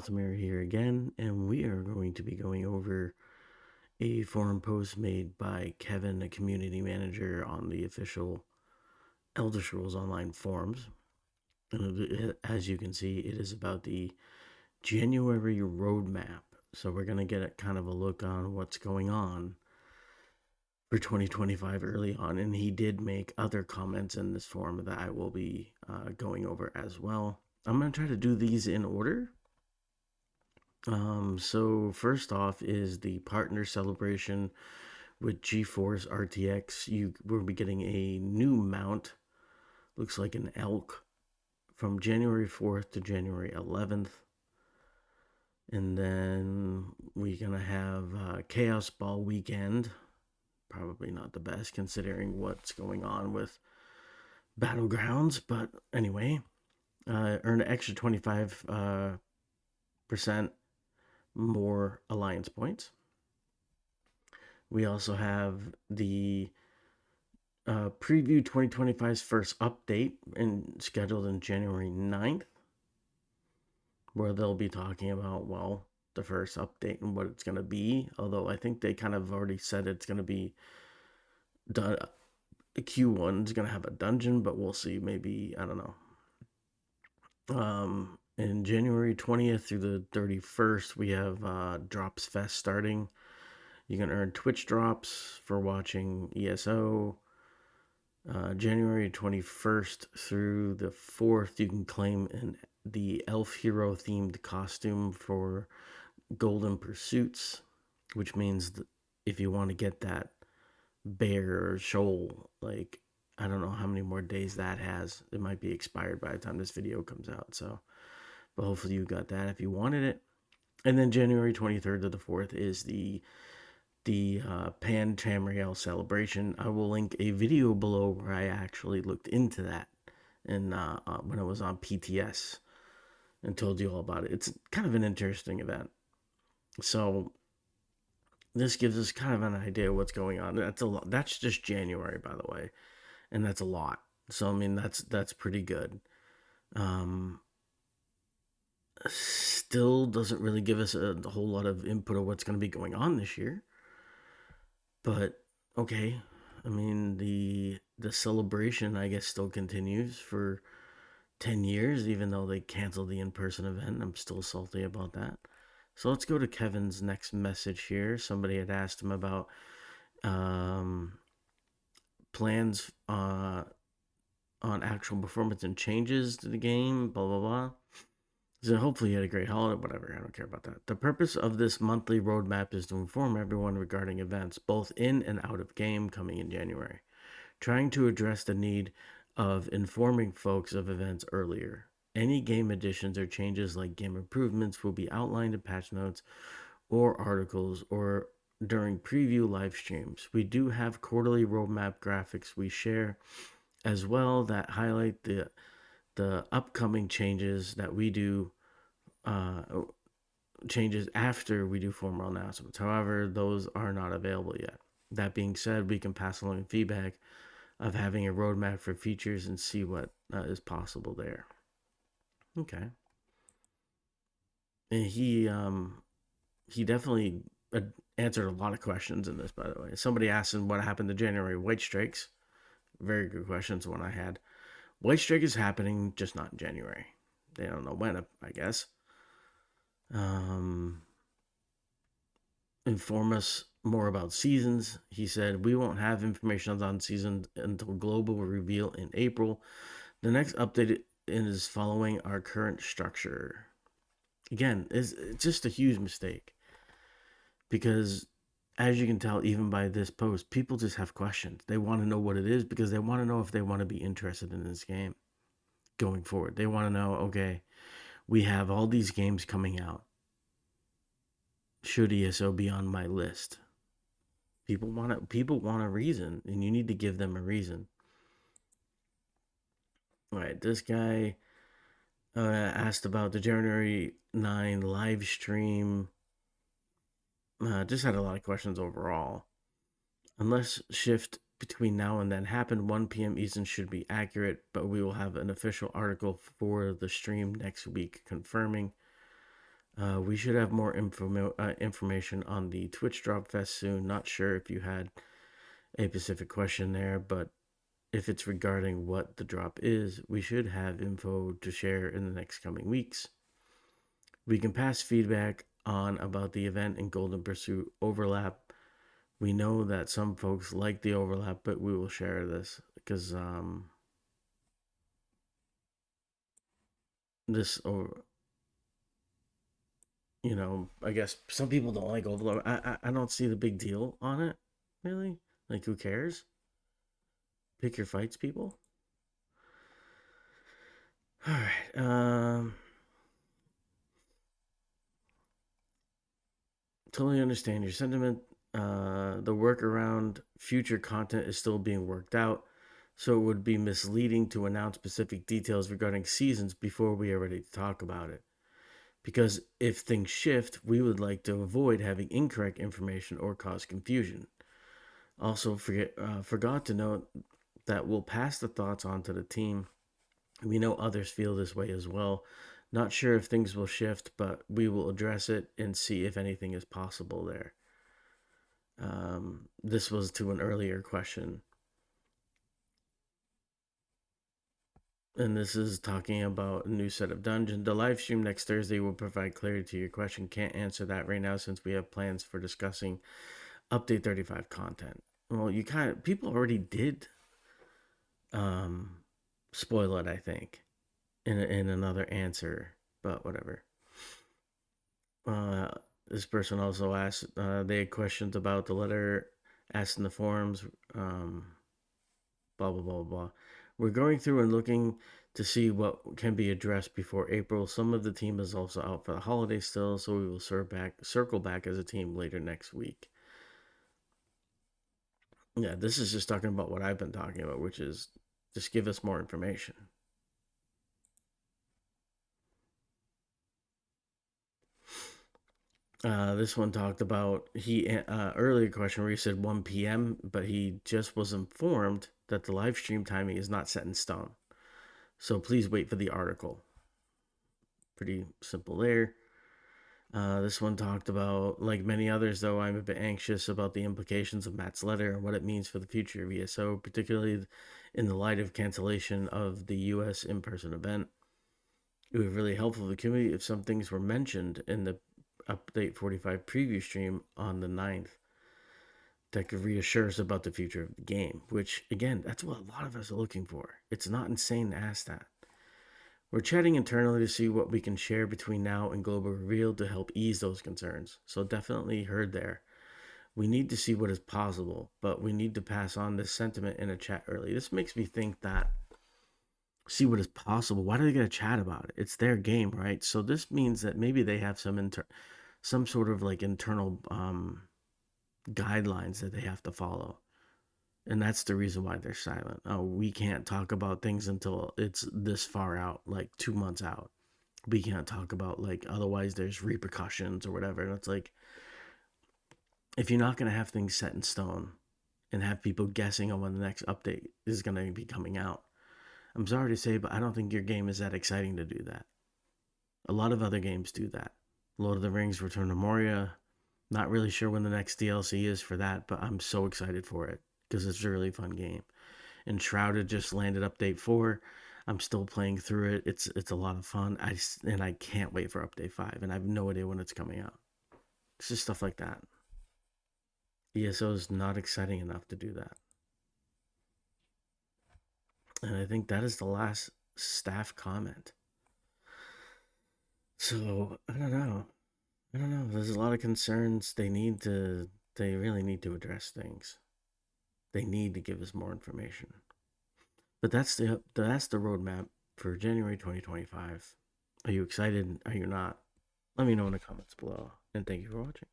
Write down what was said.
Altamir here again, and we are going to be going over a forum post made by Kevin, a community manager on the official Elder Scrolls Online forums. And as you can see, it is about the January roadmap. So we're going to get kind of a look on what's going on for 2025 early on. And he did make other comments in this forum that I will be going over as well. I'm going to try to do these in order. So first off is the partner celebration with GeForce RTX. You will be getting a new mount, looks like an elk, from January 4th to January 11th. And then we're gonna have Chaos Ball weekend. Probably not the best considering what's going on with Battlegrounds, but anyway, earn an extra 25% more alliance points. We also have the preview 2025's first update scheduled in January 9th, where they'll be talking about, well, the first update and what it's going to be. Although I think they kind of already said it's going to be done. Q1 is going to have a dungeon, but we'll see. Maybe, I don't know. In January 20th through the 31st, we have Drops Fest starting. You can earn Twitch drops for watching ESO. January 21st through the 4th, you can claim the Elf Hero themed costume for Golden Pursuits, which means that if you want to get that bear or shoal, like, I don't know how many more days that has. It might be expired by the time this video comes out, so, but hopefully you got that if you wanted it. And then January 23rd to the 4th is the Pan Tamriel celebration. I will link a video below where I actually looked into that and when I was on PTS and told you all about it. It's kind of an interesting event. So this gives us kind of an idea of what's going on. That's a lot. That's just January, by the way, and that's a lot. So I mean that's pretty good. Still doesn't really give us a whole lot of input of what's going to be going on this year. But okay, I mean the celebration I guess still continues for 10 years, even though they canceled the in-person event. I'm still salty about that. So let's go to Kevin's next message here. Somebody had asked him about plans on actual performance and changes to the game, blah blah blah. So hopefully you had a great holiday, whatever, I don't care about that. The purpose of this monthly roadmap is to inform everyone regarding events, both in and out of game, coming in January, trying to address the need of informing folks of events earlier. Any game additions or changes like game improvements will be outlined in patch notes or articles or during preview live streams. We do have quarterly roadmap graphics we share as well that highlight the upcoming changes that we do, changes after we do formal announcements. However, those are not available yet. That being said, we can pass along feedback of having a roadmap for features and see what is possible there. Okay. And he definitely answered a lot of questions in this, by the way. Somebody asked him what happened to January White Strikes. Very good questions, one I had. White Strike is happening, just not in January. They don't know when, I guess. Inform us more about seasons. He said, we won't have information on seasons until global reveal in April. The next update is following our current structure. Again, it's just a huge mistake. Because as you can tell, even by this post, people just have questions. They want to know what it is because they want to know if they want to be interested in this game going forward. They want to know, okay, we have all these games coming out. Should ESO be on my list? People want a reason, and you need to give them a reason. All right, this guy asked about the January 9 live stream. Just had a lot of questions overall. Unless shift between now and then happened, 1 p.m. Eastern should be accurate, but we will have an official article for the stream next week confirming. We should have more information on the Twitch Drop Fest soon. Not sure if you had a specific question there, but if it's regarding what the drop is, we should have info to share in the next coming weeks. We can pass feedback on about the event and Golden Pursuit overlap. We know that some folks like the overlap, but we will share this because this over. I guess some people don't like overlap. I don't see the big deal on it, really. Like, who cares? Pick your fights, people. All right. Totally understand your sentiment. The work around future content is still being worked out, so it would be misleading to announce specific details regarding seasons before we are ready to talk about it. Because if things shift, we would like to avoid having incorrect information or cause confusion. Also, forgot to note that we'll pass the thoughts on to the team. We know others feel this way as well. Not sure if things will shift, but we will address it and see if anything is possible there. This was to an earlier question. And this is talking about a new set of dungeons. The live stream next Thursday will provide clarity to your question. Can't answer that right now since we have plans for discussing update 35 content. Well, people already did spoil it, I think, in another answer, but whatever. This person also asked, they had questions about the letter asked in the forums, blah, blah, blah, blah. We're going through and looking to see what can be addressed before April. Some of the team is also out for the holiday still, so we will circle back as a team later next week. Yeah, this is just talking about what I've been talking about, which is just give us more information. This one talked about earlier question where he said 1 p.m., but he just was informed that the live stream timing is not set in stone. So please wait for the article. Pretty simple there. This one talked about, like many others, though, I'm a bit anxious about the implications of Matt's letter and what it means for the future of ESO, particularly in the light of cancellation of the U.S. in-person event. It would be really helpful for the community if some things were mentioned in the Update 45 preview stream on the 9th that could reassure us about the future of the game, which, again, that's what a lot of us are looking for. It's not insane to ask that. We're chatting internally to see what we can share between now and global reveal to help ease those concerns. So definitely heard there. We need to see what is possible, but we need to pass on this sentiment in a chat early. This makes me think that see what is possible. Why do they get to chat about it? It's their game, right? So this means that maybe they have some sort of like internal guidelines that they have to follow. And that's the reason why they're silent. Oh, we can't talk about things until it's this far out, like 2 months out. We can't talk about, like, otherwise there's repercussions or whatever. And it's like, if you're not going to have things set in stone and have people guessing on when the next update is going to be coming out, I'm sorry to say, but I don't think your game is that exciting to do that. A lot of other games do that. Lord of the Rings Return to Moria. Not really sure when the next DLC is for that, but I'm so excited for it because it's a really fun game. And Shrouded just landed update 4. I'm still playing through it. It's a lot of fun. I can't wait for update 5, and I have no idea when it's coming out. It's just stuff like that. ESO is not exciting enough to do that. And I think that is the last staff comment. So, I don't know. There's a lot of concerns. They really need to address things. They need to give us more information. But that's the roadmap for January 2025. Are you excited? Are you not? Let me know in the comments below. And thank you for watching.